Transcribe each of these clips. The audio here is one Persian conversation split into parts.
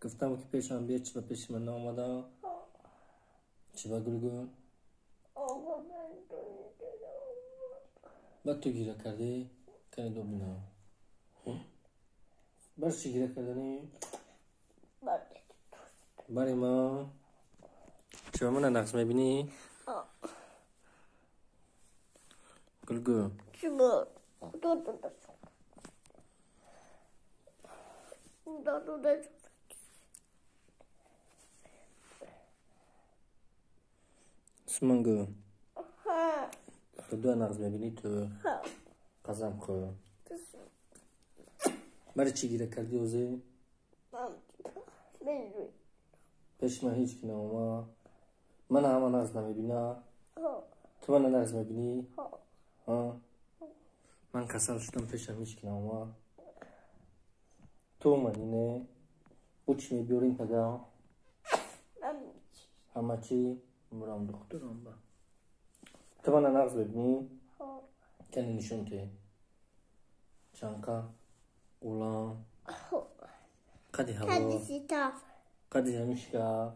گفتم که پیشم بیاد چی به پیش من آمده چی به گلگون آقا من بعد تو گیره کردی کنی دو بینم برش چی گیره کردنی باری ما چی به من نقص میبینی گلگون چی بود؟ خدا سمنگو خدا نقص میبینی تو قسم خور برای چی گیره کردی اوزی پیش من هیچ کی نموما من همه نقص نمیبینه تو من نقص میبینی من کسل شدم پیشم هیچ کی نموما تو اومدی نه او چی میبیورین پدا همه چی مرام دخترم با تو من نقص ببینی کنی نشون تی چانکا اولان قدی هوا قدی همیشکا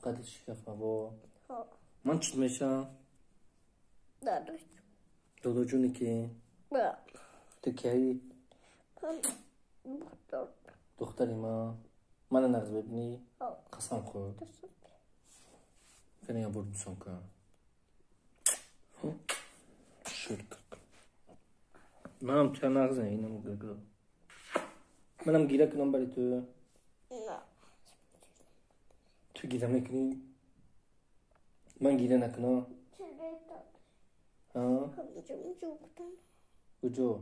قدی شکف هوا من چی میشم دودو جونی که تو کی دختری ما من نقص ببینی قسم خود کنی یا برد بسان کن شرک منم چه نقص اینم گرگو منم گیره کنم برای تو گیره میکنی من گیره نکنم کجا؟